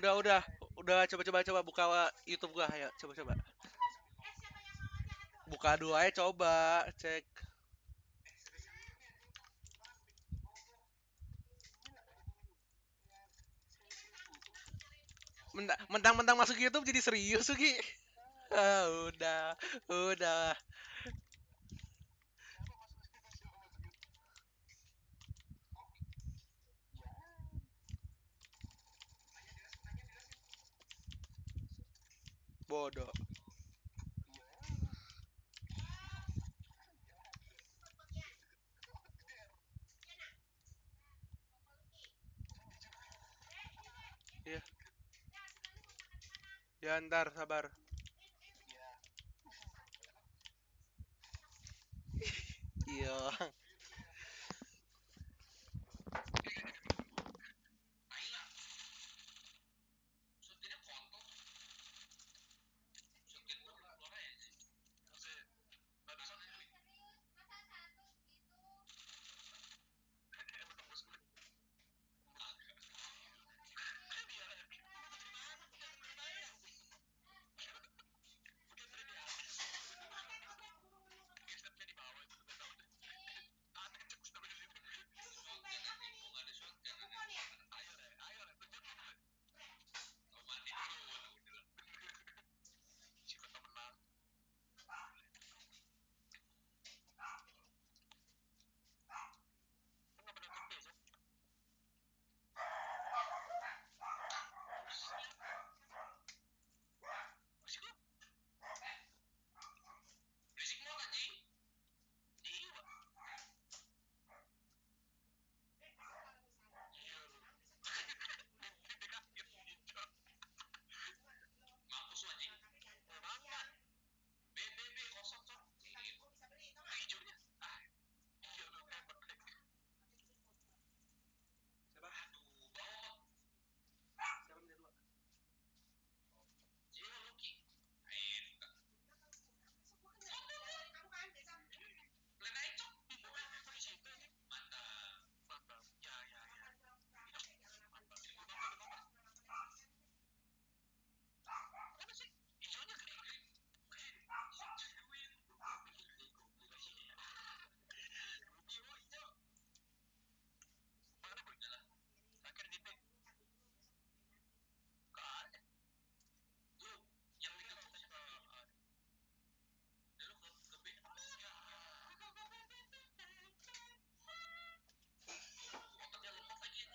Udah, udah coba buka YouTube gua, ayo coba. Buka dua aja coba, cek. Mentang-mentang masuk YouTube jadi serius, Sugi. Ah, udah. Bodoh. Iya, ya ntar sabar. Iya.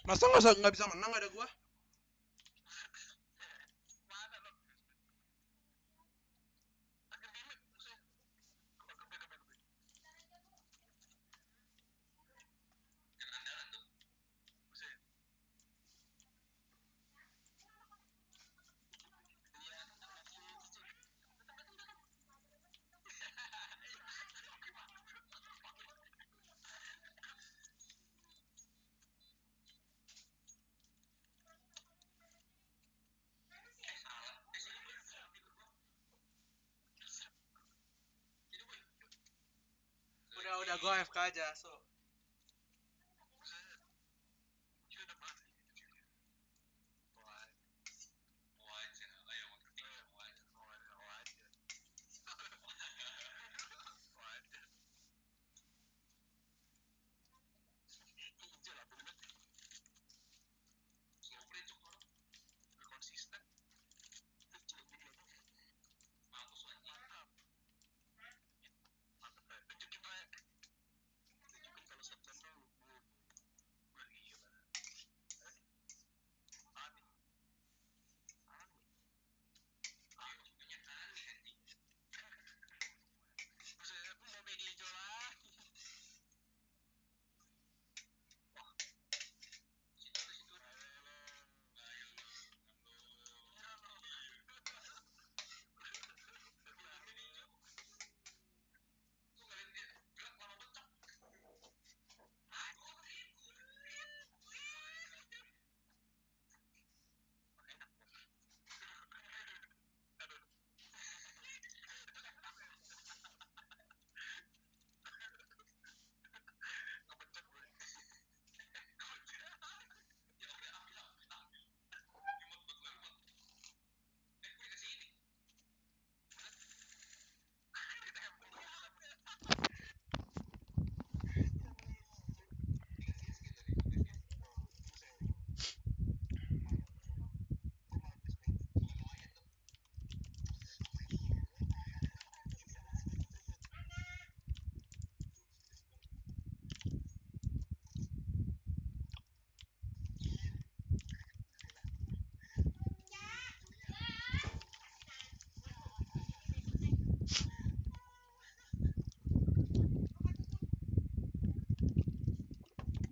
Masa nggak bisa menang ada gua? Udah gua AFK aja, so.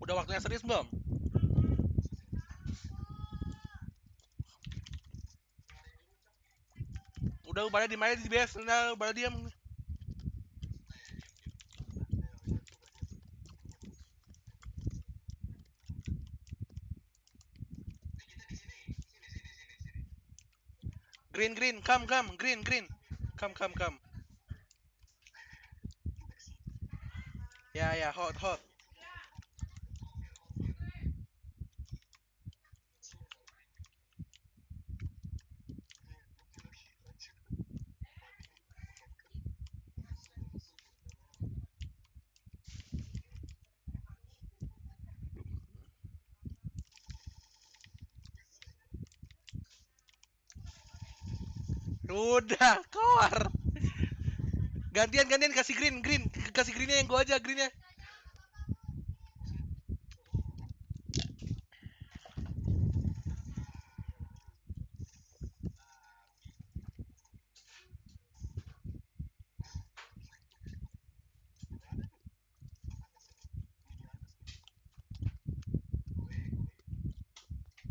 Udah waktunya serius belum? Udah balik di mana di BS, udah balik diam. Green green, come green green. Come. Ya hot. Udah, keluar. Gantian kasih green, kasih greennya yang gua aja greennya.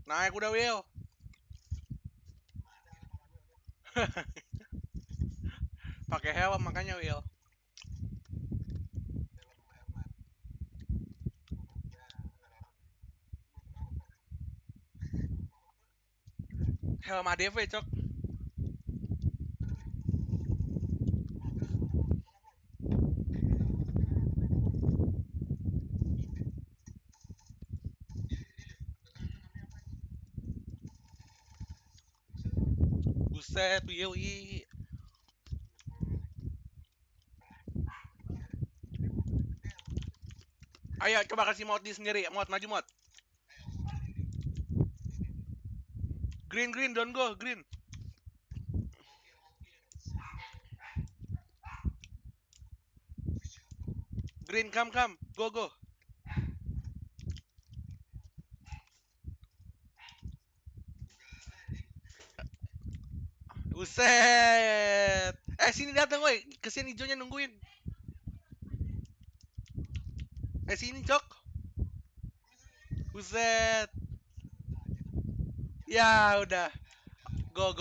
Naik udah Will. Pakai helm makanya Will. Helm ADV cok. Buset Will. Ayo coba kasih mod di sendiri, mod maju mod. Green don't go green. Green come go. Buset. Sini datang woi, kesini hijaunya nungguin. Sini cok. Buset. Ya udah. Go.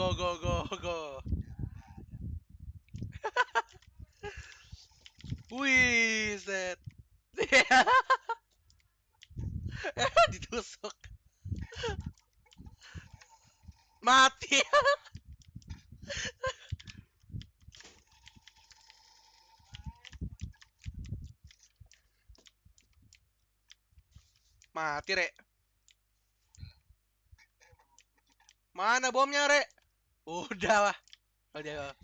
Wih, set. Ditusuk. Mati. Mati, Rek. Mana bomnya, Rek? Udah lah. Oh, dia.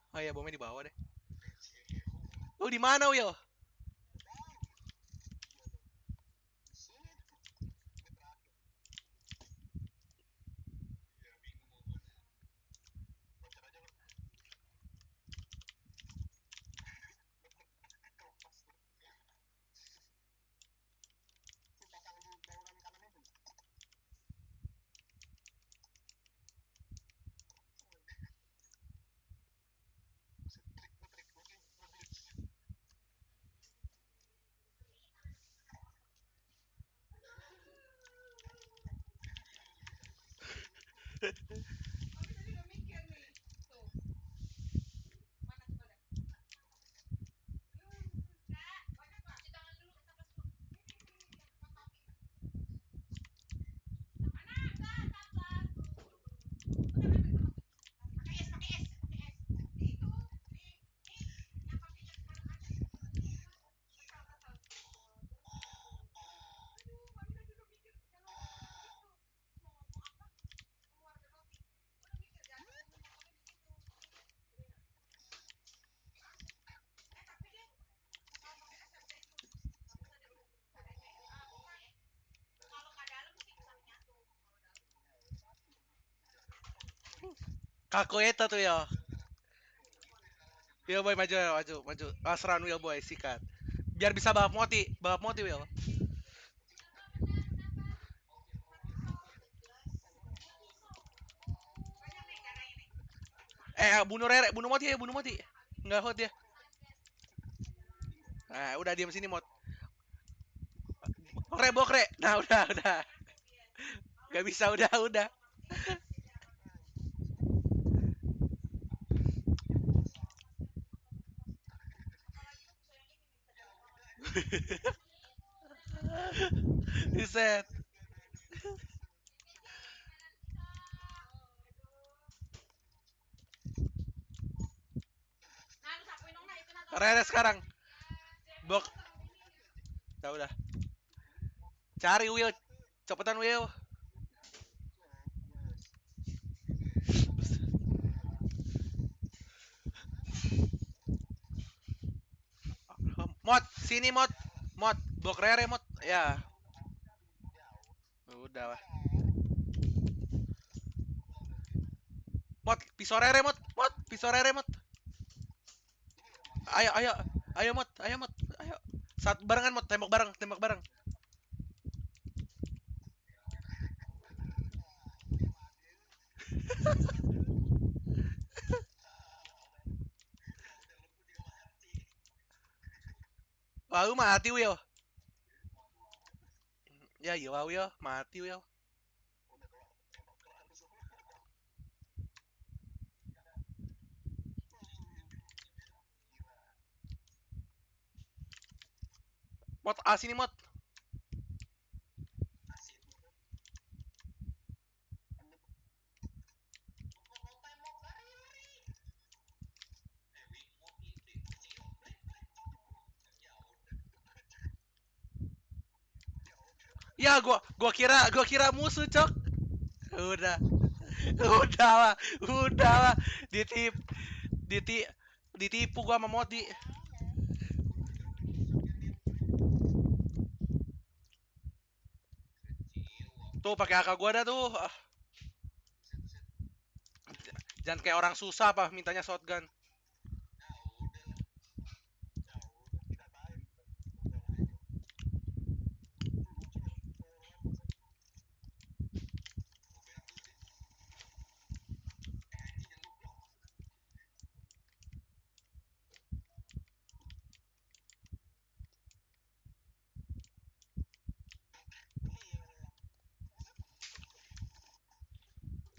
Oh iya, bomnya di bawah deh. Lu di mana, Will? Kaku itu tuh ya. Will boy maju. Asran Will boy sikat. Biar bisa balap moti Will. Bunuh Rere, bunuh moti. Enggak hot dia. Nah, udah diam sini mod. bokre. Nah, udah. Gak bisa, udah. Reset. Rere sekarang. Bok. Udah. Cari Will. Cepetan Will. Mod, sini mod. Mod, bok Rere mod. Ya, udah lah. Mod, pisau Rere mod. Mod, pisau Rere mod. Ayo. Ayo mod, ayo mod. Ayo. Satu barengan mod, tembak bareng. Wah, lu mati Will. Ya, iya Will, mati Will. Mod, sini mod. Ya, gua kira musuh, Cok. Udah. Udah lah. Ditip ditip ditipu gua sama Modi. Tuh pakai AK gua dah tuh. Jangan kayak orang susah apa mintanya shotgun.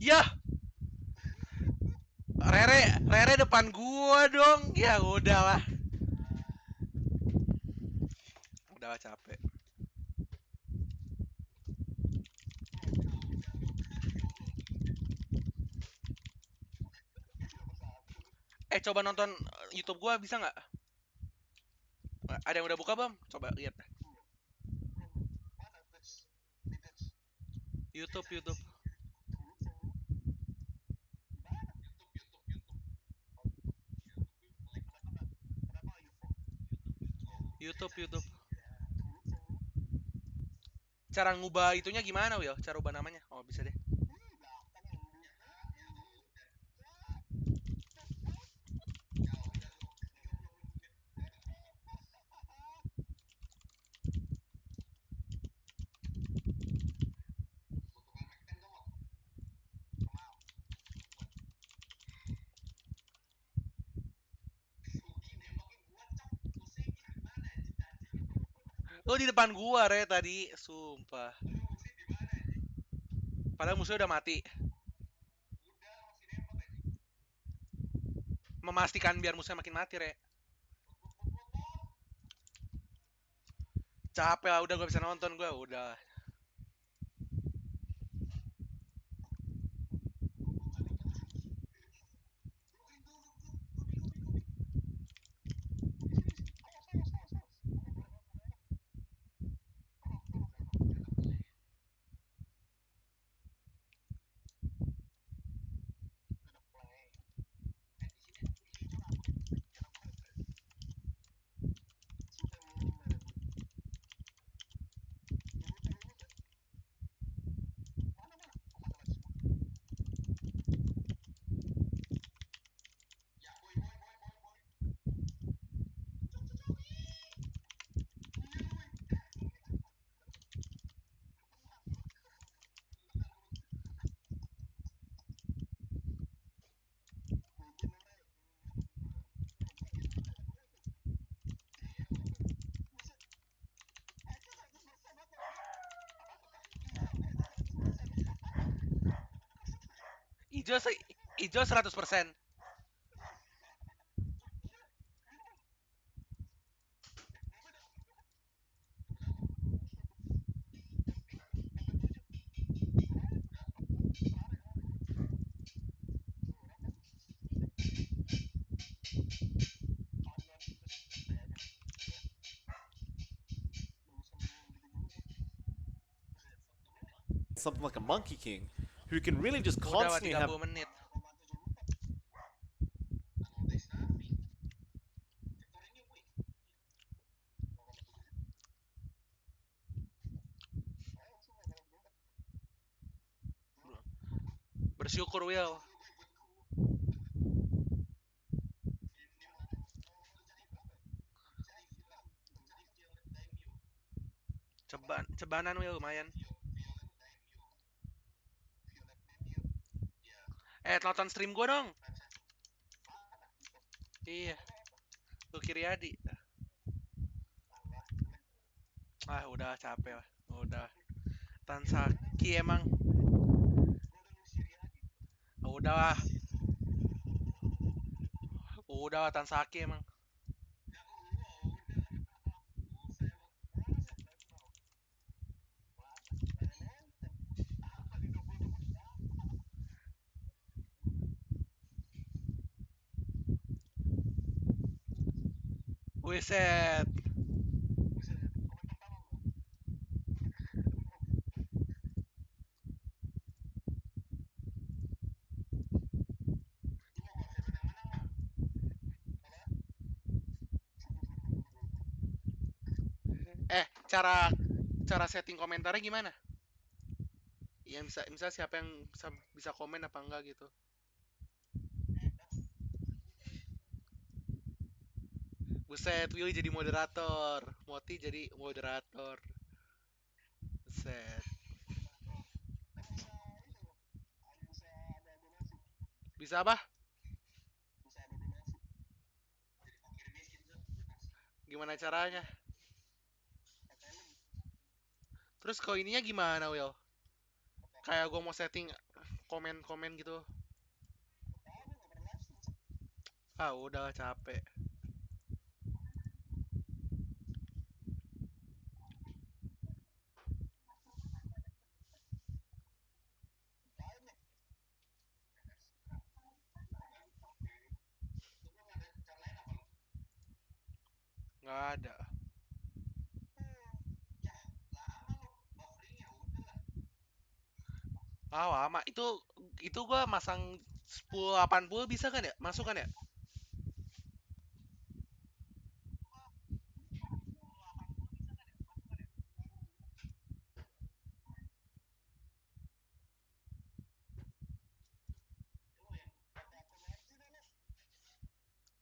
Yah, Rere depan gua dong. Ya udahlah. Udahlah capek. Coba nonton YouTube gua bisa nggak? Ada yang udah buka belum? Coba lihat. YouTube. YouTube. Cara ngubah itunya gimana, Will? Cara ubah namanya? Oh, bisa deh. Oh, di depan gua, Re, tadi. Sumpah. Padahal musuhnya udah mati. Memastikan biar musuhnya makin mati, Re. Capek lah, udah gua bisa nonton gua, udah. Ijo ijo 100%. something like a Monkey King, who can really just Udah lah constantly have 30 menit. Bersyukur Will. Cebanan Will lumayan. Tonton stream gua dong. Iya, lu kiri Adi. Udah capek lah. Udah. Tansaki emang. Udah lah. Udah lah Tansaki emang. Wiset. Cara cara setting komentarnya gimana? Yang bisa siapa yang bisa komen apa enggak gitu. Buset, Willy jadi moderator, Moti jadi moderator. Buset. Bisa apa? Gimana caranya? Terus koinnya gimana, Will? Kayak gue mau setting komen-komen gitu. Udah capek. Nggak ada. Lama. Itu gua masang 1080 bisa kan ya? Masuk kan ya?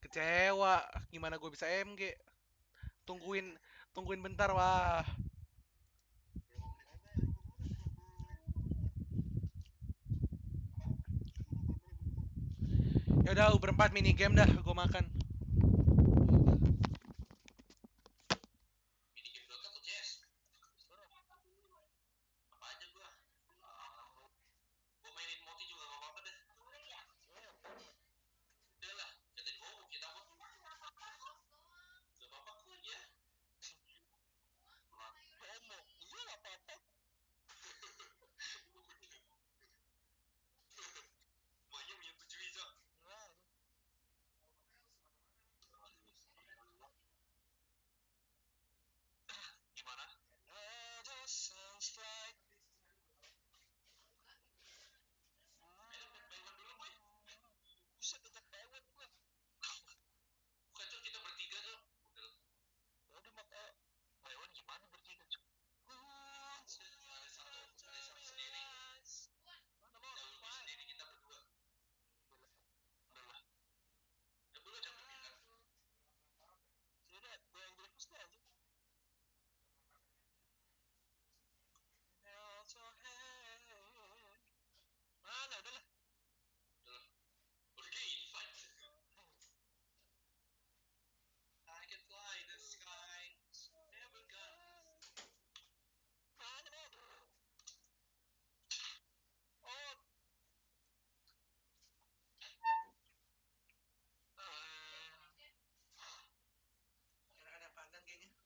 Kecewa. Gimana gue bisa MG? Tungguin tungguin bentar, wah. Ya udah, berempat mini game dah gue makan.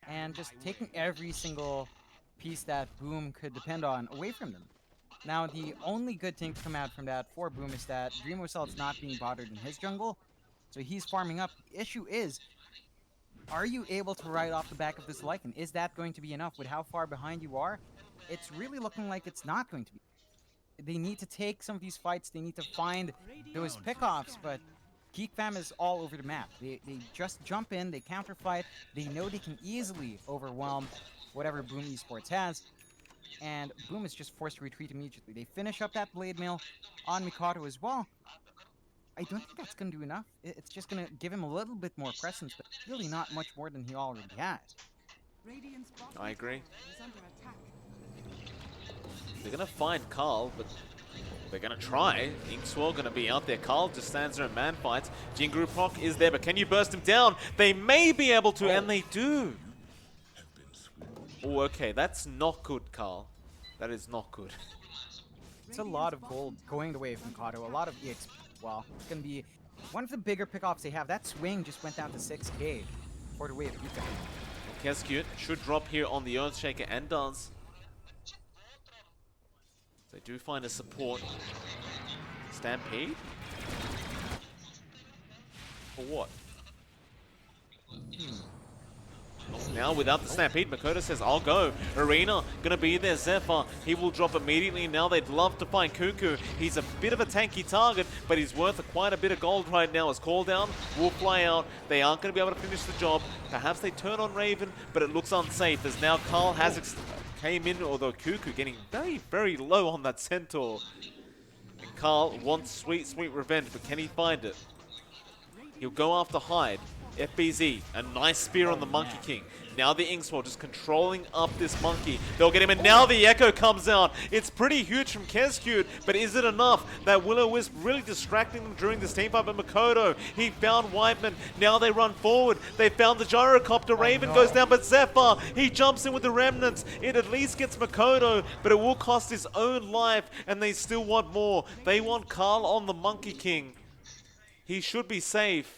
and just taking every single piece that Boom could depend on away from them. Now, the only good thing to come out from that for Boom is that Dreamocel's not being bothered in his jungle, so he's farming up. The issue is, are you able to ride off the back of this Lycan? Is that going to be enough with how far behind you are? It's really looking like it's not going to be. They need to take some of these fights. They need to find those pickoffs, but Geek Fam is all over the map. They just jump in, they counter fight. They know they can easily overwhelm whatever Boom Esports has, and Boom is just forced to retreat immediately. They finish up that Blade Mail on Mikado as well. I don't think that's going to do enough. It's just going to give him a little bit more presence, but really not much more than he already has. I agree. They're gonna find Carl, but they're gonna try. Inkswell gonna be out there. Carl just stands there and man fights. Jingu Proc is there, but can you burst him down? They may be able to, and they do. Oh, okay, that's not good, Carl. That is not good. It's a lot of gold going the way of Mikado, a lot of EXP as well. It's going to be one of the bigger pickoffs they have. That swing just went down to 6k for the way of Ika. Kescute should drop here on the Earthshaker and does. They do find a support. Stampede? For what? Now without the Stampede, Makoto says, I'll go. Arena gonna be there. Zephyr, he will drop immediately. Now they'd love to find Cuckoo. He's a bit of a tanky target, but he's worth quite a bit of gold right now. As Call Down will fly out. They aren't gonna be able to finish the job. Perhaps they turn on Raven, but it looks unsafe as now Carl has came in, although Cuckoo getting very, very low on that Centaur. And Carl wants sweet, sweet revenge, but can he find it? He'll go after Hyde. FBZ, a nice spear on the Monkey King. Now the Inkswell just controlling up this monkey. They'll get him, and now the Echo comes out. It's pretty huge from Kescute, but is it enough? That Will-O-Wisp really distracting them during this team fight, but Makoto, he found Whiteman. Now they run forward. They found the gyrocopter. Raven goes down, but Zephyr, he jumps in with the remnants. It at least gets Makoto, but it will cost his own life, and they still want more. They want Carl on the Monkey King. He should be safe.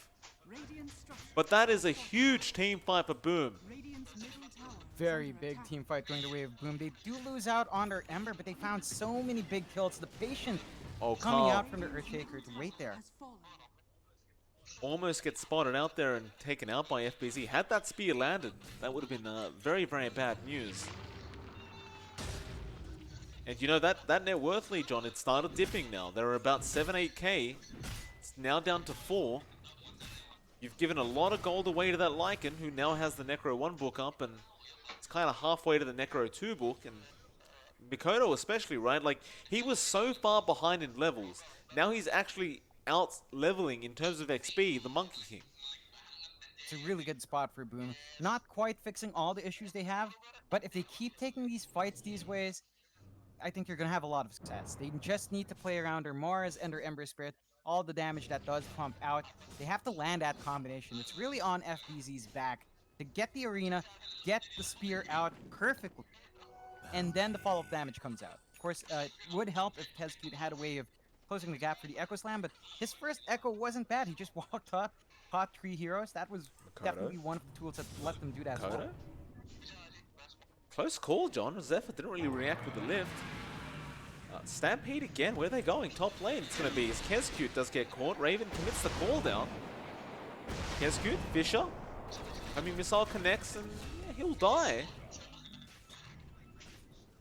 But that is a huge team fight for Boom. Very big team fight going the way of Boom. They do lose out on their Ember, but they found so many big kills. The patient coming out from the Earthshaker to wait there. Almost gets spotted out there and taken out by FBZ. Had that spear landed, that would have been very, very bad news. And you know, that net worth lead, John, it started dipping now. They're about 7-8k. It's now down to 4. You've given a lot of gold away to that Lycan, who now has the Necro 1 book up, and it's kind of halfway to the Necro 2 book, and Mikoto especially, right? Like, he was so far behind in levels. Now he's actually out-leveling in terms of XP, the Monkey King. It's a really good spot for Boom. Not quite fixing all the issues they have, but if they keep taking these fights these ways, I think you're going to have a lot of success. They just need to play around their Mars and their Ember Spirit. All the damage that does pump out. They have to land that combination. It's really on FBZ's back to get the arena, get the spear out perfectly, and then the follow-up damage comes out. Of course, it would help if Kescute had a way of closing the gap for the Echo Slam, but his first Echo wasn't bad. He just walked up, caught 3 heroes. That was definitely one of the tools that let them do that as well. Close call, John. Zephyr didn't really react with the lift. Stampede again, where are they going? Top lane it's going to be as Kescute does get caught. Raven commits the call down. Kescute, Fisher. Homing missile connects and yeah, he'll die.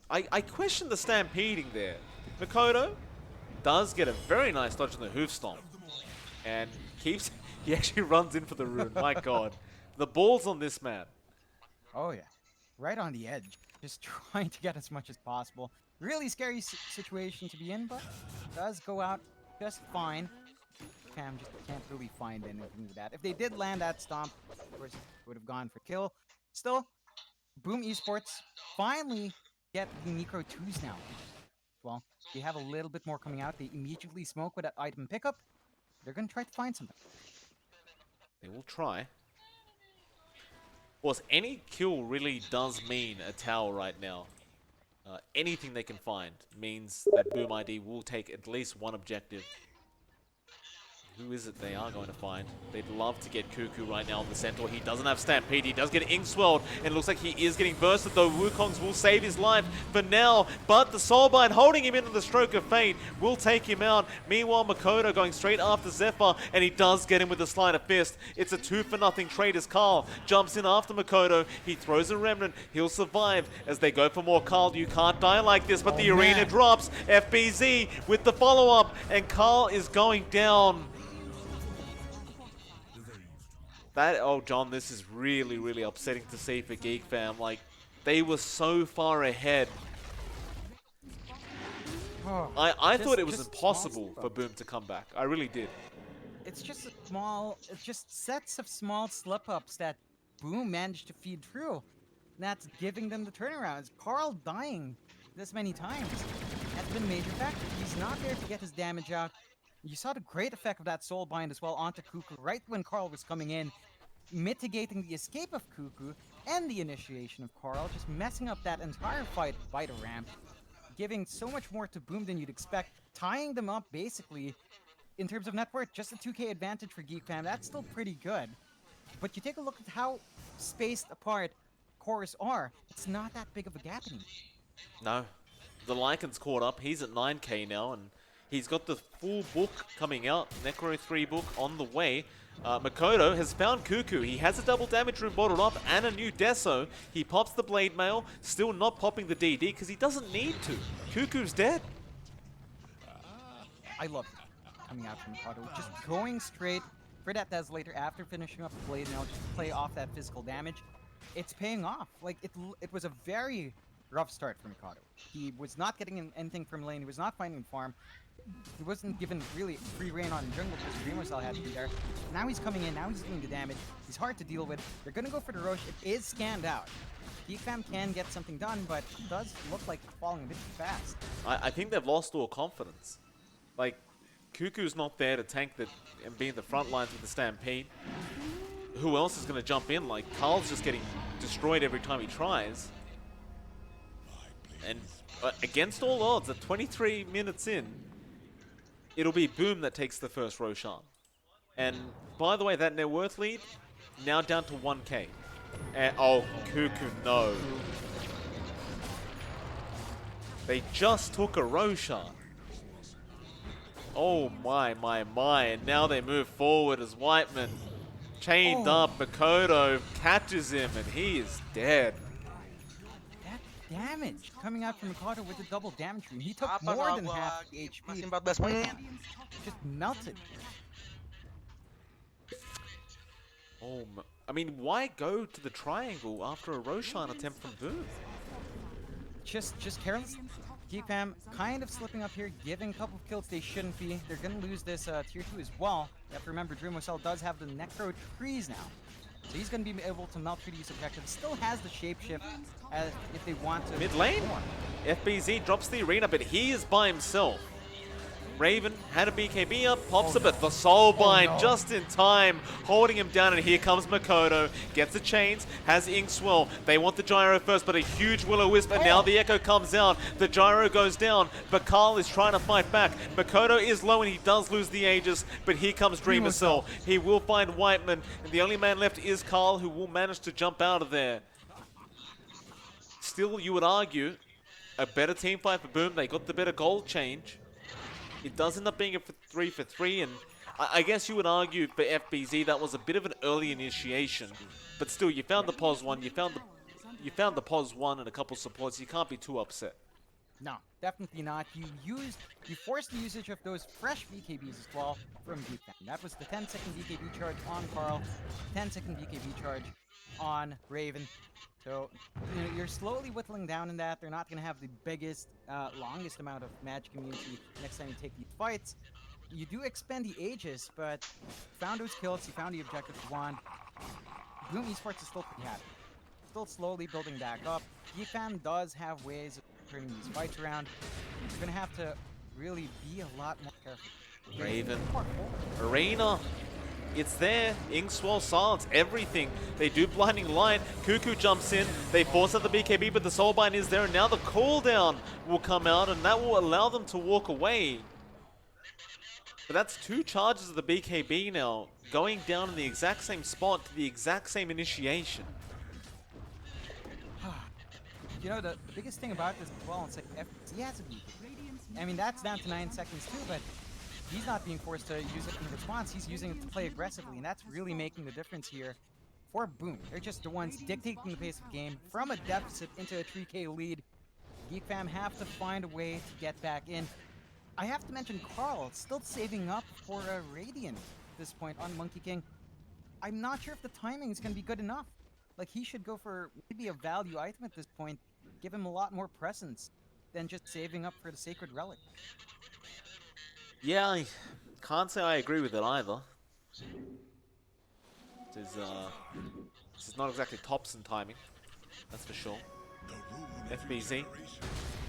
I question the stampeding there. Makoto does get a very nice dodge on the hoof stomp. And he actually runs in for the rune. My god. The balls on this man. Oh yeah. Right on the edge. Just trying to get as much as possible. Really scary situation to be in, but does go out just fine. Cam just can't really find anything with that. If they did land that stomp, of course, it would have gone for kill. Still, Boom Esports finally get the Necro 2s now. Well, they have a little bit more coming out. They immediately smoke with that item pickup. They're going to try to find something. They will try. Of course, any kill really does mean a tower right now. Anything they can find means that Boom ID will take at least one objective. Who is it they are going to find? They'd love to get Cuckoo right now on the centaur. He doesn't have Stampede. He does get Inkswelled, and it looks like he is getting bursted, though Wukong's will save his life for now. But the Soulbind holding him into the stroke of fate will take him out. Meanwhile, Makoto going straight after Zephyr, and he does get him with a sleight of fist. It's a 2-for-0 trade as Carl jumps in after Makoto. He throws a Remnant. He'll survive as they go for more. Carl, you can't die like this, but the arena drops. FBZ with the follow-up, and Carl is going down. Oh, John, this is really, really upsetting to see for Geek Fam. Like, they were so far ahead. I thought it was impossible for Boom to come back. I really did. It's just it's just sets of small slip-ups that Boom managed to feed through. That's giving them the turnarounds. Carl dying this many times has been a major factor. He's not there to get his damage out. You saw the great effect of that Soulbind as well onto Cuckoo right when Carl was coming in, mitigating the escape of Cuckoo and the initiation of Carl, just messing up that entire fight by the ramp, giving so much more to Boom than you'd expect, tying them up basically. In terms of net worth, just a 2k advantage for Geek Fam, that's still pretty good. But you take a look at how spaced apart cores are, it's not that big of a gap anymore. No. The Lycan's caught up, he's at 9k now, and he's got the full book coming out, Necro 3 book on the way. Makoto has found Cuckoo. He has a double damage room bottled up and a new Deso. He pops the Blade Mail, still not popping the DD because he doesn't need to. Cuckoo's dead. I love it coming out from Makoto. Just going straight for that Desolator after finishing up the Blade Mail, just to play off that physical damage. It's paying off. Like, it was a very rough start for Mikado. He was not getting anything from lane. He was not finding farm. He wasn't given really free reign on jungle because Dreamosel had to be there. Now he's coming in. Now he's doing the damage. He's hard to deal with. They're going to go for the Roche. It is scanned out. Geekfam can get something done, but it does look like it's falling a bit too fast. I think they've lost all confidence. Like, Cuckoo's not there to tank and be in the front lines with the Stampede. Who else is going to jump in? Like, Carl's just getting destroyed every time he tries. And against all odds, at 23 minutes in, it'll be Boom that takes the first Roshan. And by the way, that net worth lead, now down to 1k. And, oh, Cuckoo, no. They just took a Roshan. Oh my, and now they move forward as Whiteman, chained up, Makoto catches him and he is dead. That damage coming out from Makoto with the double damage room. He took more than half the HP. Just melted. Oh, I mean, why go to the triangle after a Roshan attempt from Boom? Just careless. Geekfam kind of slipping up here, giving a couple of kills they shouldn't be. They're going to lose this tier 2 as well. You have to remember, Dreamosel does have the Necro trees now. So he's going to be able to melt through these objectives. Still has the shapeshift as if they want to. Mid lane, FBZ drops the arena, but he is by himself. Raven had a BKB up, pops a bit. The Soulbind just in time, holding him down, and here comes Makoto. Gets the chains, has Inkswell. They want the gyro first, but a huge Will-O-Wisp, and now the Echo comes out. The gyro goes down, but Carl is trying to fight back. Makoto is low, and he does lose the Aegis, but here comes Dreamosel. He will find Whiteman, and the only man left is Carl, who will manage to jump out of there. Still, you would argue, a better team fight for Boom. They got the better gold change. It does end up being a 3 for 3, and I guess you would argue for FBZ that was a bit of an early initiation. But still, you found the POS 1, you found the POS 1 and a couple supports. You can't be too upset. No, definitely not. You forced the usage of those fresh BKBs as well from Geekfam. That was the 10-second BKB charge on Carl, 10-second BKB charge on Raven. So, you know, you're slowly whittling down in that. They're not going to have the biggest, longest amount of match community next time you take these fights. You do expend the Aegis, but you found those kills, you found the objective you want. Boom Esports is still pretty happy. Still slowly building back up. Geekfam does have ways of turning these fights around. You're going to have to really be a lot more careful. Raven, Arena. It's there. Inkswell, silence, everything. They do blinding light. Cuckoo jumps in. They force out the BKB, but the Soulbind is there. And now the cooldown will come out, and that will allow them to walk away. But that's 2 charges of the BKB now, going down in the exact same spot to the exact same initiation. You know, the biggest thing about this as well, it's like he has a beat. I mean, that's down to 9 seconds too, but he's not being forced to use it in response. He's using it to play aggressively, and that's really making the difference here for Boom. They're just the ones dictating the pace of the game from a deficit into a 3K lead. Geek Fam have to find a way to get back in. I have to mention Carl still saving up for a Radiant at this point on Monkey King. I'm not sure if the timing is going to be good enough. Like, he should go for maybe a value item at this point. Give him a lot more presence than just saving up for the Sacred Relic. Yeah, I can't say I agree with it either. This is not exactly Thompson timing, that's for sure. FBZ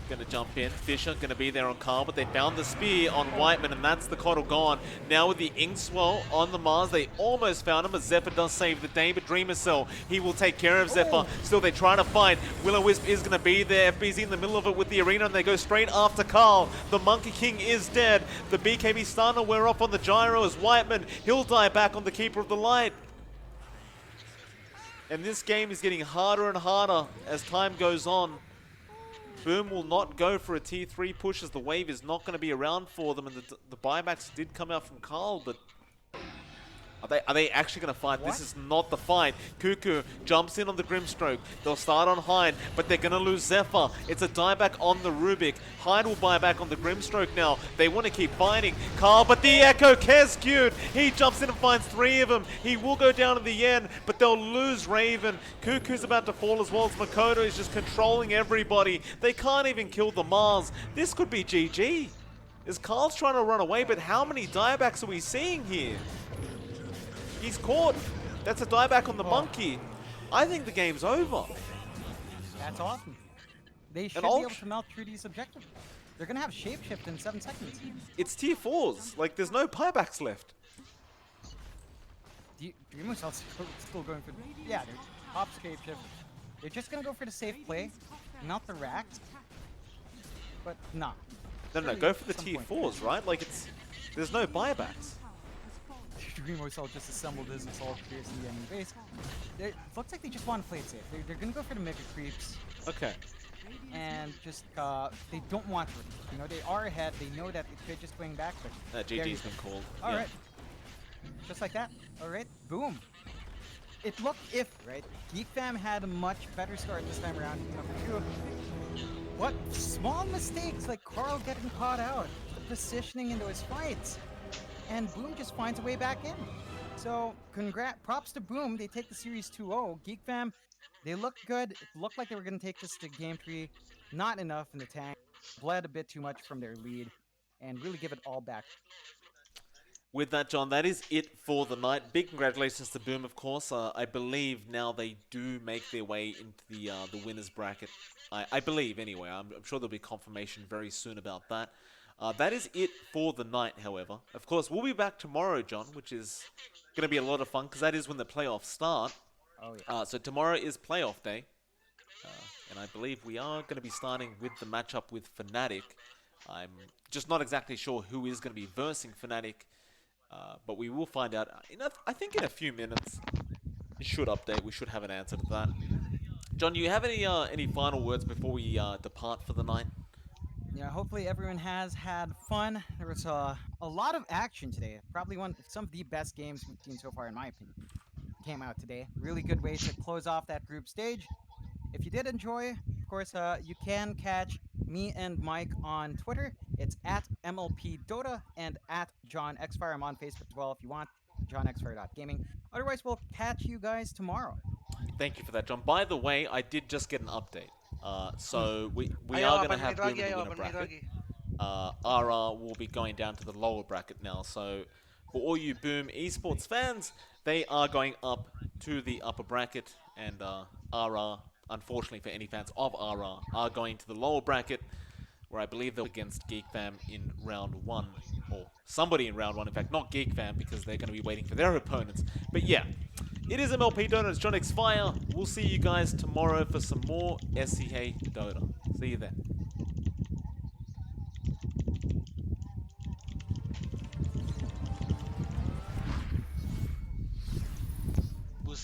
gonna jump in. Fisher gonna be there on Carl, but they found the spear on Whiteman, and that's the Coddle gone. Now with the Inkswell on the Mars, they almost found him, but Zephyr does save the day, but Dreamer Cell, he will take care of Zephyr. Still, they try to find. Will-O-Wisp is gonna be there. FBZ in the middle of it with the arena, and they go straight after Carl. The Monkey King is dead. The BKB starting to wear off on the Gyro as Whiteman. He'll die back on the Keeper of the Light. And this game is getting harder and harder as time goes on. Boom will not go for a tier 3 push as the wave is not going to be around for them, and the buybacks did come out from Carl, but are they actually going to fight? What? This is not the fight. Cuckoo jumps in on the Grimstroke. They'll start on Hyde, but they're going to lose Zephyr. It's a dieback on the Rubik. Hyde will buy back on the Grimstroke now. They want to keep fighting. Carl, but the Echo Kescute. He jumps in and finds 3 of them. He will go down in the end, but they'll lose Raven. Cuckoo's about to fall as well as Makoto is just controlling everybody. They can't even kill the Mars. This could be GG. As Carl's trying to run away, but how many diebacks are we seeing here? He's caught. That's a dieback on the Monkey. I think the game's over. That's awesome. They should be able to melt through these objectives. They're going to have Shapeshift in 7 seconds. It's tier 4s. Like, there's no buybacks left. Dreamer's still going for... Yeah, they're top Shapeshift. They're just going to go for the safe play, not the racks. But, nah. No, go for the tier 4s, right? Like, there's no buybacks. Dreamercell just assembled his assault pierce in the enemy base. It looks like they just want to play it safe. They're going to go for the mega creeps. Okay. And just, they don't want to. You know, they are ahead. They know that it could just swing back, but... GG's been called. Alright. Just like that. Alright. Boom. It looked right? Geek Fam had a much better start this time around. You know, what small mistakes, like Carl getting caught out, the positioning into his fights. And Boom just finds a way back in. So, props to Boom. They take the series 2-0. Geek Fam, they looked good. It looked like they were going to take this to game 3. Not enough in the tank. Bled a bit too much from their lead. And really give it all back. With that, John, that is it for the night. Big congratulations to Boom, of course. I believe now they do make their way into the winners bracket. I believe, anyway. I'm sure there'll be confirmation very soon about that. That is it for the night, however. Of course, we'll be back tomorrow, John, which is going to be a lot of fun, because that is when the playoffs start. Oh, yeah. So tomorrow is playoff day. And I believe we are going to be starting with the matchup with Fnatic. I'm just not exactly sure who is going to be versing Fnatic. But we will find out, I think in a few minutes. It should update. We should have an answer to that. John, do you have any final words before we depart for the night? Yeah, hopefully everyone has had fun. There was a lot of action today. Probably some of the best games we've seen so far, in my opinion, came out today. Really good way to close off that group stage. If you did enjoy, of course, you can catch me and Mike on Twitter. It's at MLPDota and at JohnXFire. I'm on Facebook as well if you want. JohnXFire.gaming. Otherwise, we'll catch you guys tomorrow. Thank you for that, John. By the way, I did just get an update. So we are going to have Boom in the winner bracket. RR will be going down to the lower bracket now. So for all you Boom esports fans, they are going up to the upper bracket. And RR, unfortunately for any fans of RR, are going to the lower bracket, where I believe they're against Geek Fam in round 1. Or somebody in round 1, in fact, not Geek Fam, because they're going to be waiting for their opponents. But yeah, it is MLP Dota, it's JohnXFire. We'll see you guys tomorrow for some more SCA Dota. See you then.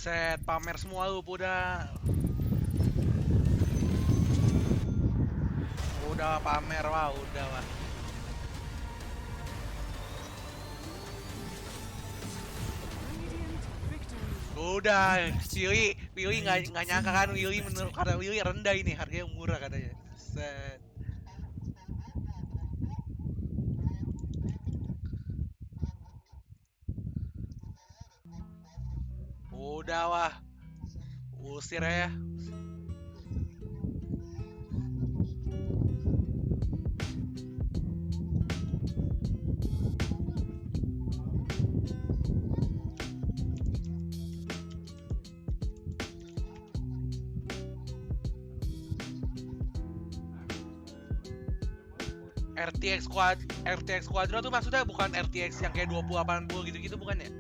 Set pamer semua lu udah pamer wah udah wah. Udah, Willy nggak nyangka kan Willy menurut karena Willy rendah ini harganya murah katanya. Set. Udah wah, usir ya. RTX Quadro tuh maksudnya bukan RTX yang kayak 2080 gitu-gitu bukan ya?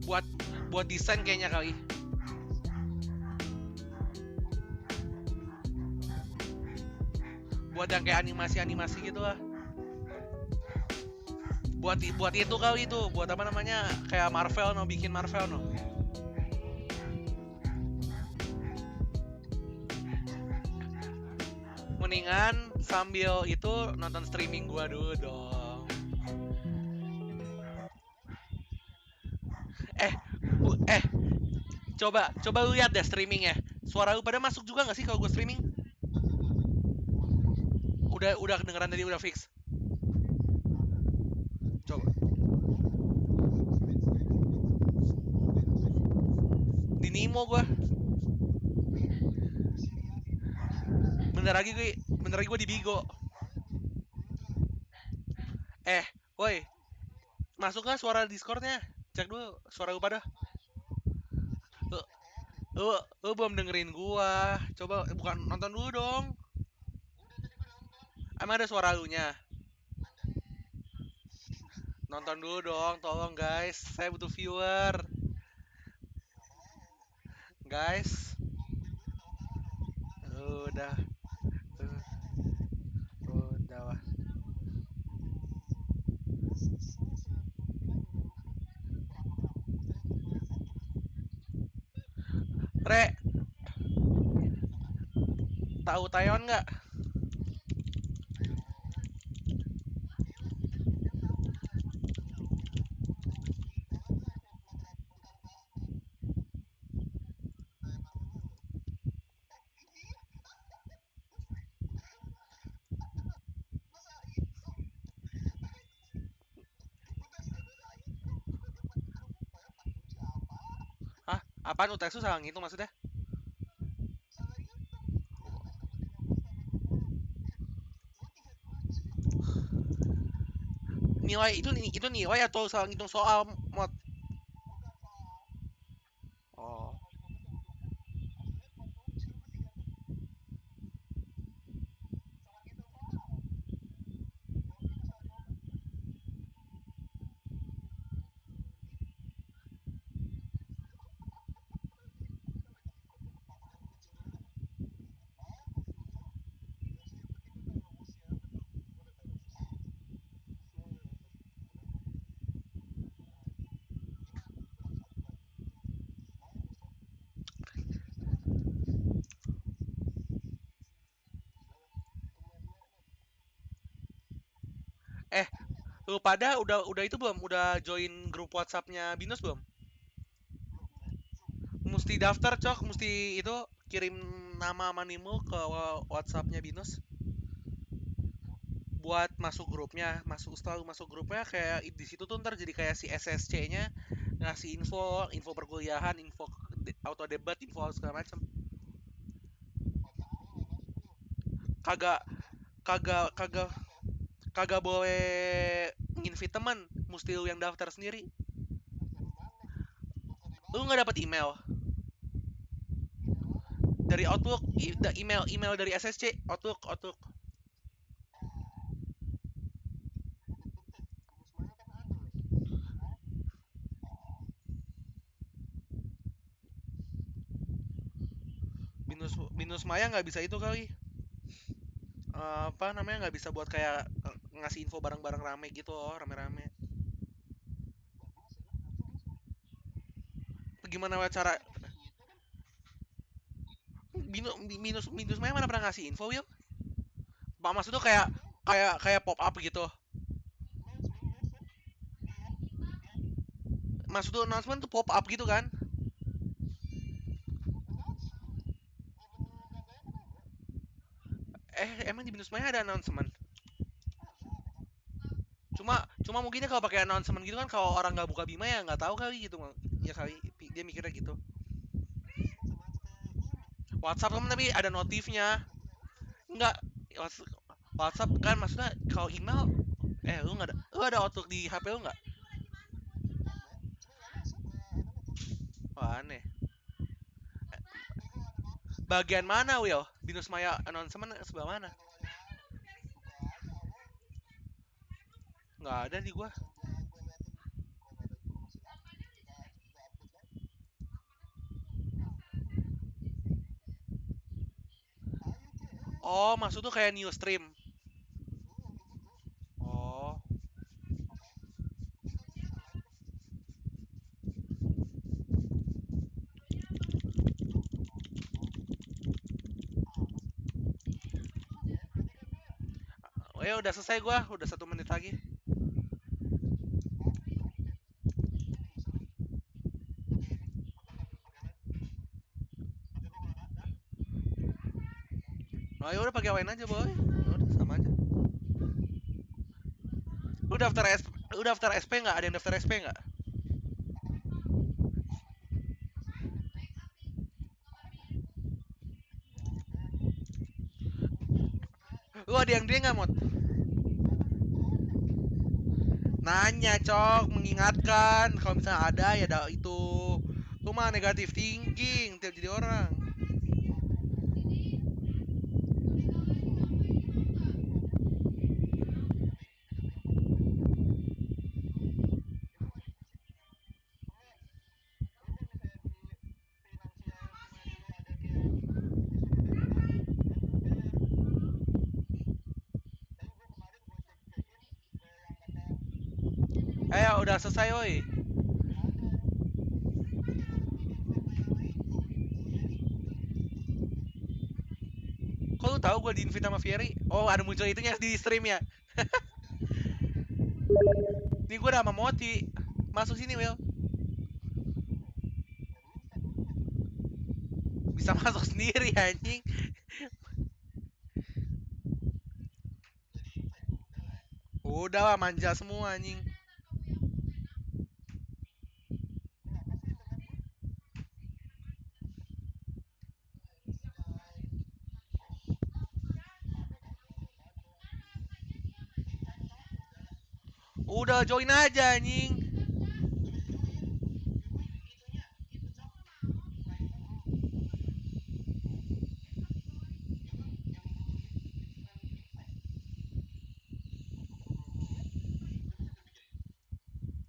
Buat buat desain kayaknya kali. Buat yang kayak animasi-animasi gitu lah. Buat itu kali itu, buat apa namanya? Kayak Marvel no, bikin Marvel no. Mendingan sambil itu nonton streaming gua dulu dong. Eh, coba lu lihat deh streamingnya. Suara lu pada masuk juga nggak sih kalau gua streaming? Udah kedengeran tadi udah fix. Coba di Nimo gua. Bentar lagi gua di Bigo. Eh, woi, masuk nggak suara Discordnya? Cek dulu suara lu pada. Lu, lu belum dengerin gua. Coba bukan nonton dulu dong. Emang ada suara lu nya? Nonton dulu dong, tolong guys. Saya butuh viewer. Guys. Udah. Udah lah. Re, tahu Taiwan nggak? Hah? Apaan UTS salah ngitung maksudnya? Nilai itu nilai atau salah ngitung soal mod? Oh. Eh, lu pada udah itu belum? Udah join grup WhatsApp-nya Binus belum? Mesti daftar, Cok. Mesti itu kirim nama manimu ke WhatsApp-nya Binus buat masuk grupnya. Setelah lu masuk grupnya kayak di situ tuh ntar jadi kayak si SSC-nya ngasih info perkuliahan, info auto debat, info segala macam. Kagak kagak kagak kagak boleh nginvite teman, mesti lu yang daftar sendiri. Lu nggak dapat email dari Outlook, email dari SSC, Outlook. Binus Maya nggak bisa itu kali. Apa namanya, nggak bisa buat kayak ngasih info bareng-bareng rame gitu loh, rame-rame. Gimana cara minus minus mana pernah ngasih info, Will? Maksud tuh kayak kayak kayak pop up gitu. Maksud tuh announcement tuh pop up gitu kan? Emang di minus mana ada announcement? Cuma mungkinnya kalau pakai announcement gitu kan, kalau orang nggak buka Bima ya nggak tahu kali gitu. Ya kali dia mikirnya gitu. WhatsApp kan tapi ada notifnya. Enggak, WhatsApp kan maksudnya kalau email, lu ada Outlook di HP lu nggak? Wah, aneh. Bagian mana, Will? Binus Maya announcement sebelah mana? Nggak ada di gua. Oh, maksud tuh kayak new stream. Oh, oh ya udah selesai gua, udah 1 menit lagi. Oh ya udah pakai lain aja boy. Ya udah sama aja. Lu daftar SP, lu daftar SP nggak? Ada yang daftar SP nggak? Lu ada yang dia nggak, Mot? Nanya, cok, mengingatkan. Kalau misalnya ada ya ada itu. Lu mah negatif thinking tiap jadi orang. Udah selesai, woi. Kok lu tahu gue di invite sama Fieri? Oh, ada muncul itunya di stream ya. Nih gue udah sama Moti. Masuk sini, Will. Bisa masuk sendiri anjing. Udah lah, manja semua anjing. Udah join aja anjing.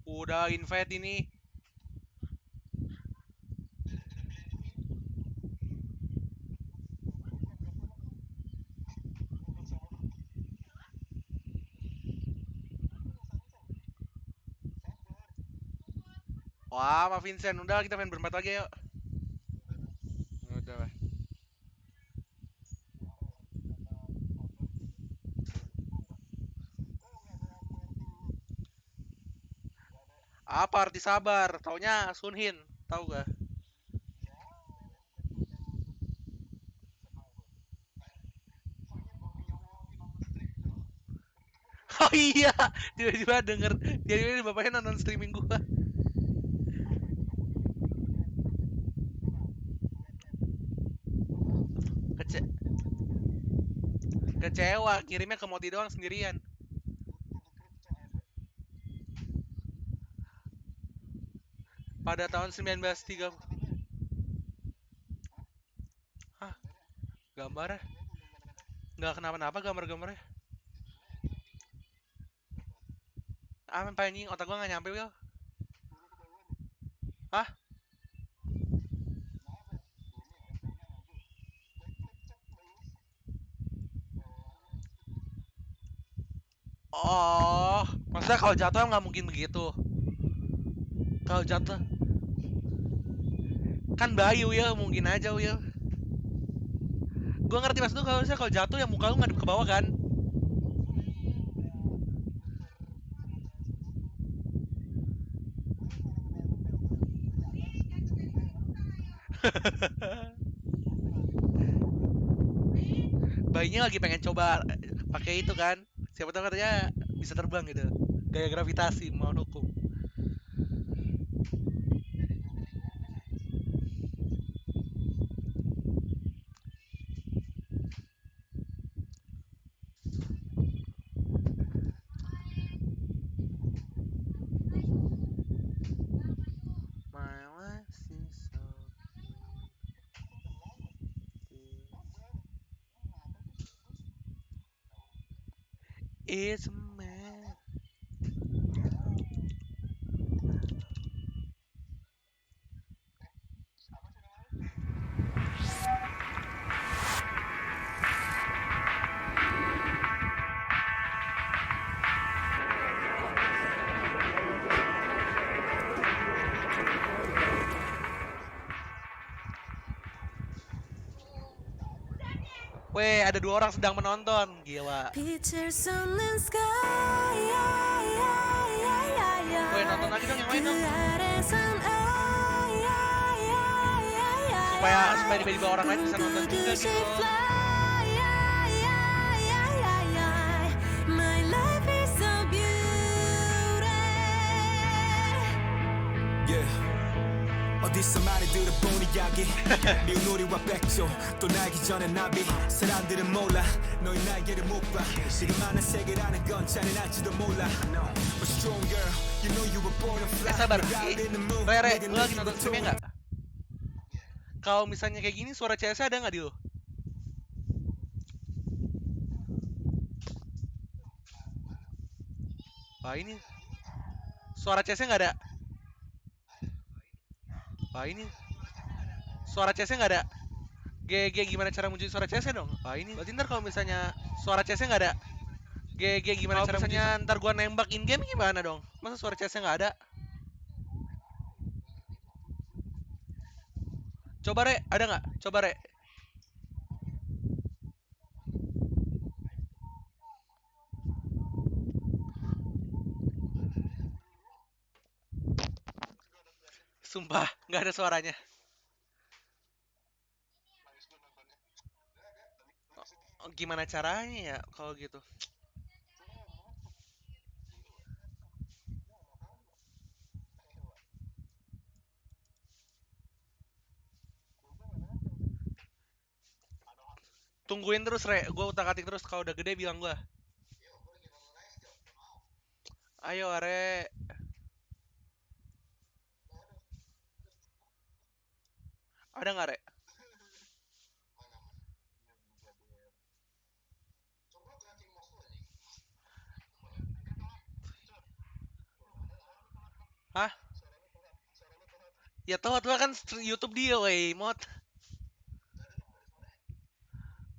Udah invite ini. Wah, sama Vincent. Udah kita main berempat lagi yuk. Udah lah. Apa arti sabar? Taunya Sunhin. Tahu gak? Oh iya, tiba-tiba denger, tiba-tiba bapaknya nonton streaming gua. Kece Kecewa, kirimnya ke Moti doang sendirian. Pada tahun 1930. Hah, gambarnya? Nggak kenapa-napa gambar-gambarnya. Apa anjing, otak gua nggak nyampe, Will. Hah? Oh, maksudnya kalau jatuh nggak mungkin begitu. Kalau jatuh kan Bayu ya, mungkin aja ya. Gue ngerti maksud lu kalau misalnya kalau jatuh ya muka lu ngadep ke bawah kan. Bayinya lagi pengen coba pakai itu kan. Siapa tahu katanya bisa terbang gitu. Gaya gravitasi mau hukum. My life is so it's a man. Weh, ada dua orang sedang menonton. Gila. Weh, nonton lagi dong yang lain dong. Supaya tiba-tiba orang lain bisa nonton juga gitu. 어디서 많이 들어본 이야기 미운 우리와 백조 또 날기 전에 나비 사람들은 몰라 너희 날개를 못봐 지금 많은 세계라는 건 잔인할지도 몰라 But strong girl you know you were born to fly Sabar. Out in the moon Re, lu lagi nonton streamnya nggak? Kalau misalnya kayak gini suara CS ada nggak di lu? Wah ini suara CS-nya nggak ada. Wah ini suara CS-nya nggak ada. GG gimana cara munculin suara CS-nya dong? Wah ini berarti ntar kalau misalnya suara CS-nya nggak ada. GG gimana cara misalnya ntar gua nembak in game gimana dong? Masa suara CS-nya nggak ada? Coba Re, ada nggak? Coba Re. Sumpah, nggak ada suaranya. Oh, gimana caranya ya kalau gitu? Tungguin terus Re, gua utak-atik terus kalau udah gede bilang gua. Ayo Re. Ada nggak Re? Hah? Ya tahu tuh kan YouTube dia, wey, mod.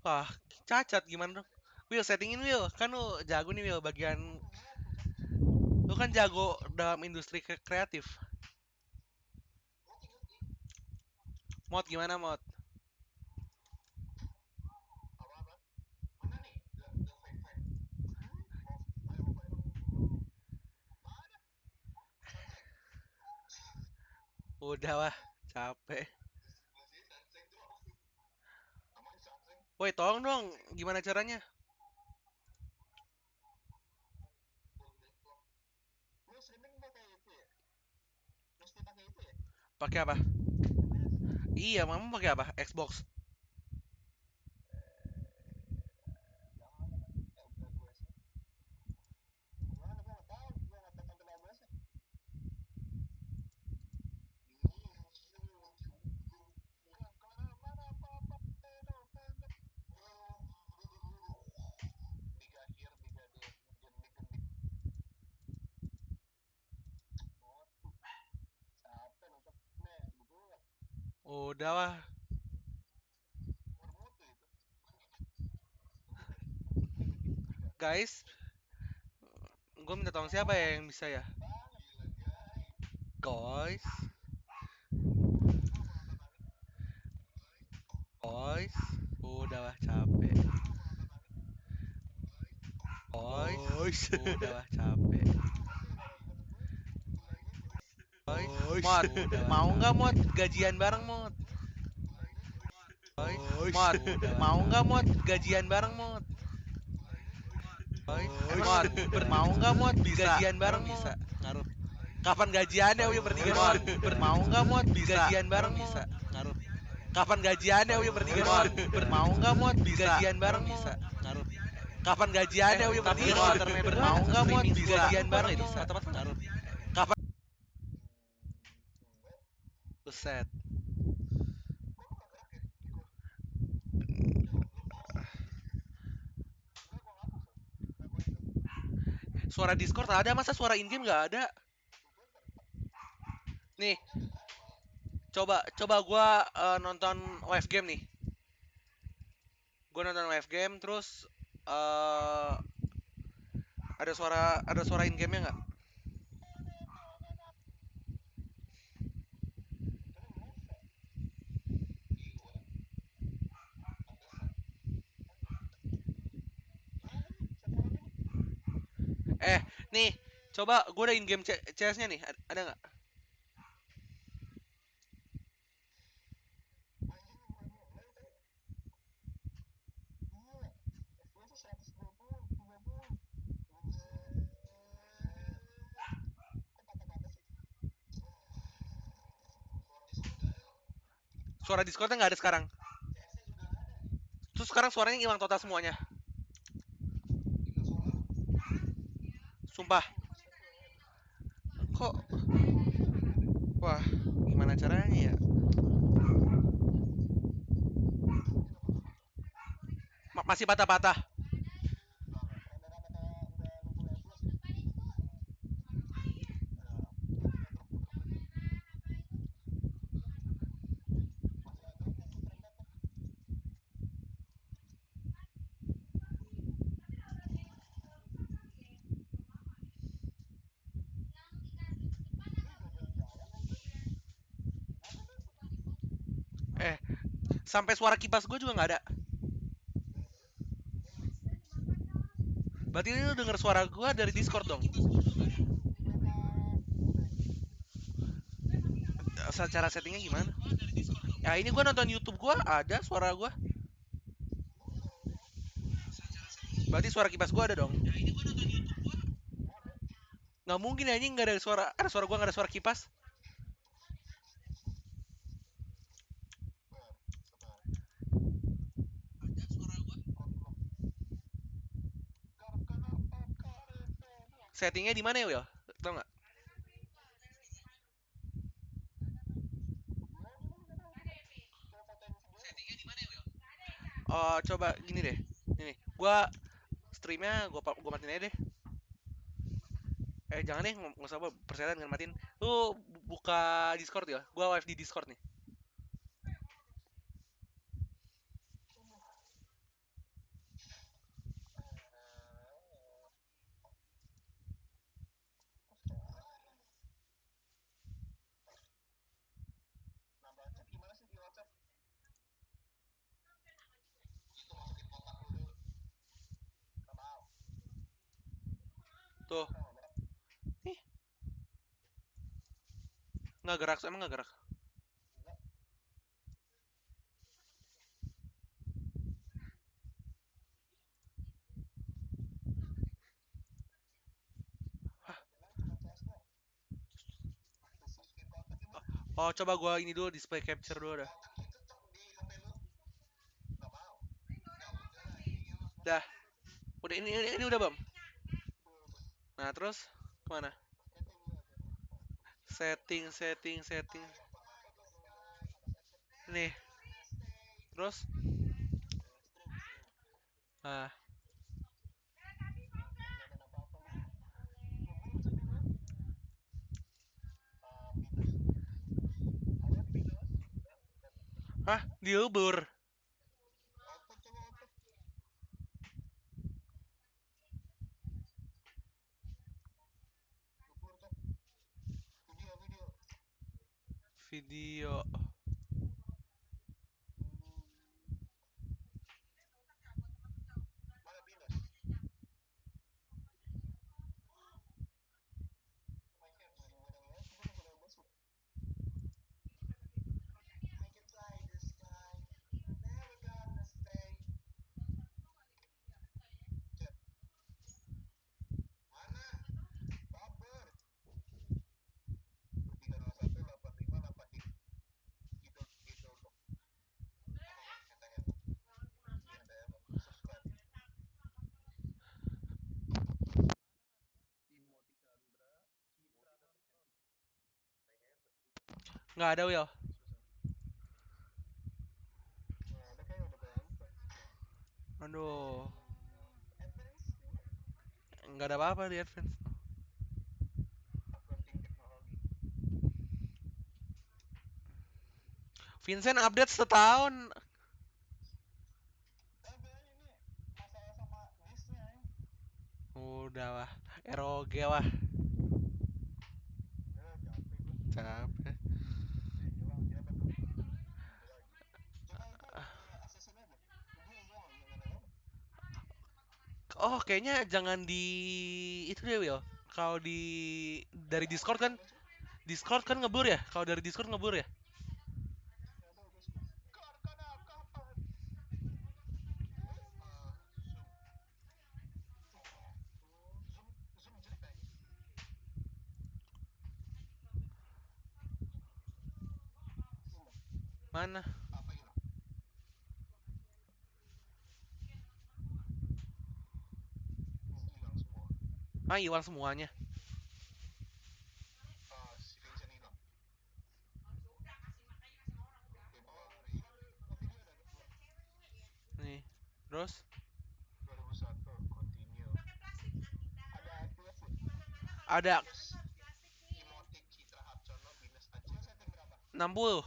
Wah, cacat gimana dong? Will, settingin Will. Kan lu jago nih Will bagian lu kan jago dalam industri kreatif. Mod gimana mod? Udah lah, capek. Woi, tolong dong, gimana caranya? Pakai apa? Iya, mama pakai apa? Xbox. Udah lah, guys. Gue minta tolong siapa ya yang bisa ya? Guys. Guys. Udahlah capek. Guys. Udahlah capek. Guys. Mod. Mau nggak mod? Gajian bareng mod. Guys. Mod. Mau nggak mod? Gajian bareng mod. Mod. Mau nggak mod? Gajian bareng mod. Ngaruh. Kapan gajiannya Uya bertiga doang? Mau nggak mod? Bisa. Gajian bareng Emang bisa. mod. Ngaruh. Kapan gajiannya Uya bertiga doang? Mau nggak mod? Bisa. Gajian bareng Emang mod. bisa. Ngaruh. Kapan gajiannya Uya Tapi bertiga mod. doang? Mau nggak mod? Bisa. Gajian bareng Bisa. mod. Tepat ngaruh. Kapan? Buset. Suara Discord ada, masa suara in-game nggak ada? Nih, coba gua nonton wave game nih. Gua nonton wave game terus eh ada suara in-game-nya nggak? Nih, coba gua ada in-game CS-nya nih. Ada nggak? Suara Discord-nya nggak ada sekarang. Terus sekarang suaranya hilang total semuanya. Sumpah. Kok? Wah, gimana caranya ya? Masih patah-patah. Eh, sampai suara kipas gue juga nggak ada. Berarti lu denger suara gue dari Discord dong. Secara settingnya gimana? Ya ini gue nonton YouTube gue ada suara gue. Berarti suara kipas gue ada dong. Nggak mungkin ya, ini nggak ada suara. Ada suara gue nggak ada suara kipas. Settingnya di mana ya Will? Tau nggak? Oh coba gini deh. Ini gue streamnya gue matiin aja deh. Jangan deh, nggak usah persetan dengan matiin. Lu buka Discord ya. Gue live di Discord nih. Tuh. Ih, nggak gerak, emang nggak gerak. Oh coba gue ini dulu display capture dulu dah. Dah. Udah ini udah bam. Nah terus kemana? Setting. Nih. Terus, nah, diubur. video. Nggak ada, Will. Aduh. Nggak ada apa-apa di advance. Vincent update setahun. Udah lah. ROG lah. Capek. Oh, kayaknya jangan di itu deh, Will. Kalau di dari Discord kan ngebur ya? Kalau dari Discord ngebur ya? Mana? Ah, hilang semuanya. Nih. Terus ada 60.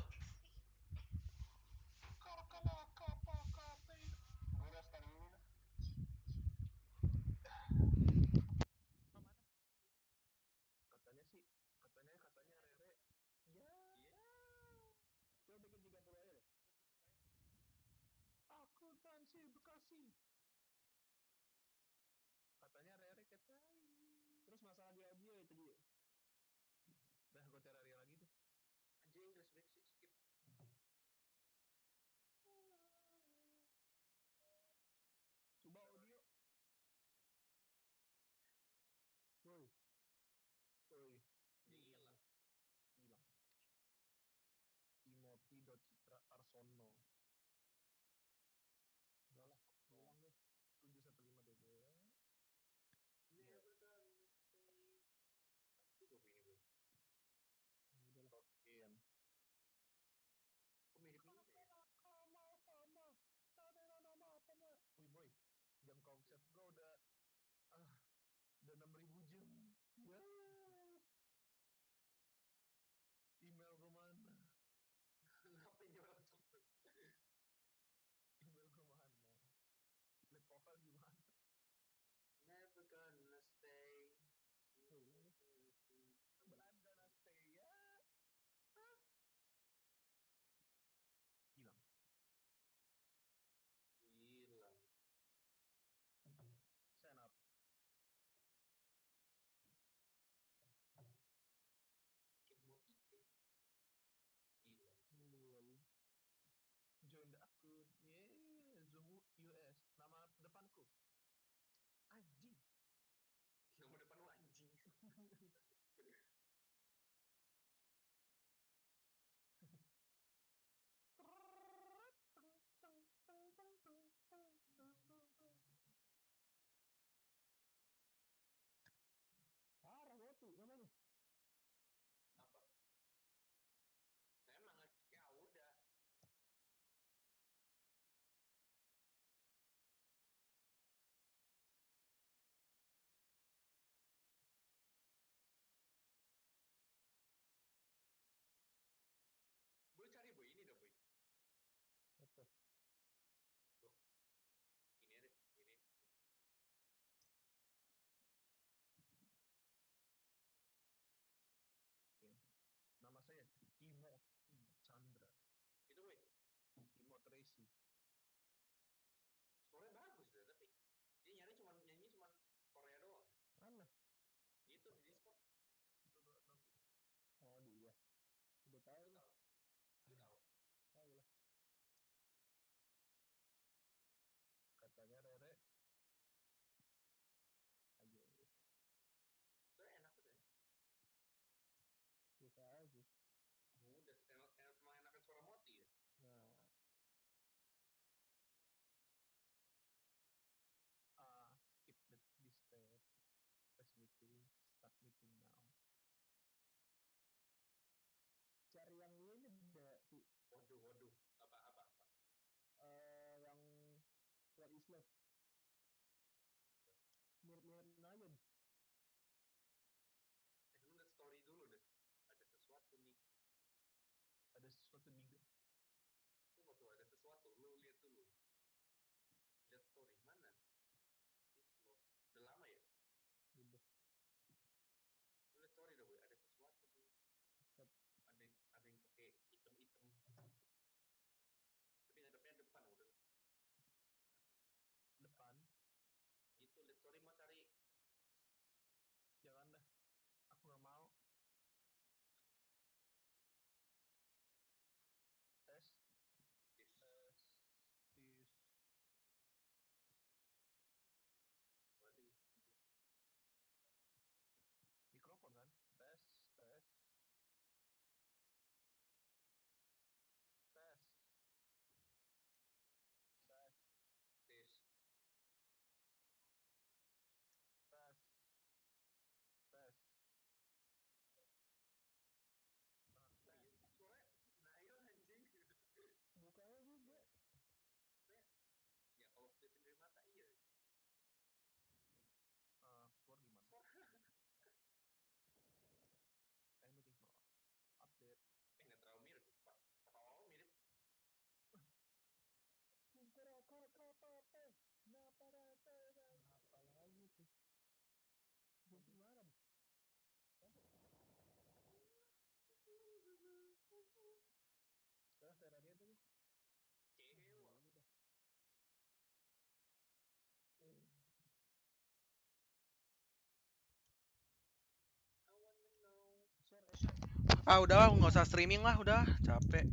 Ah udah, nggak usah streaming lah, udah capek.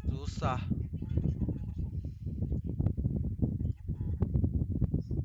Susah.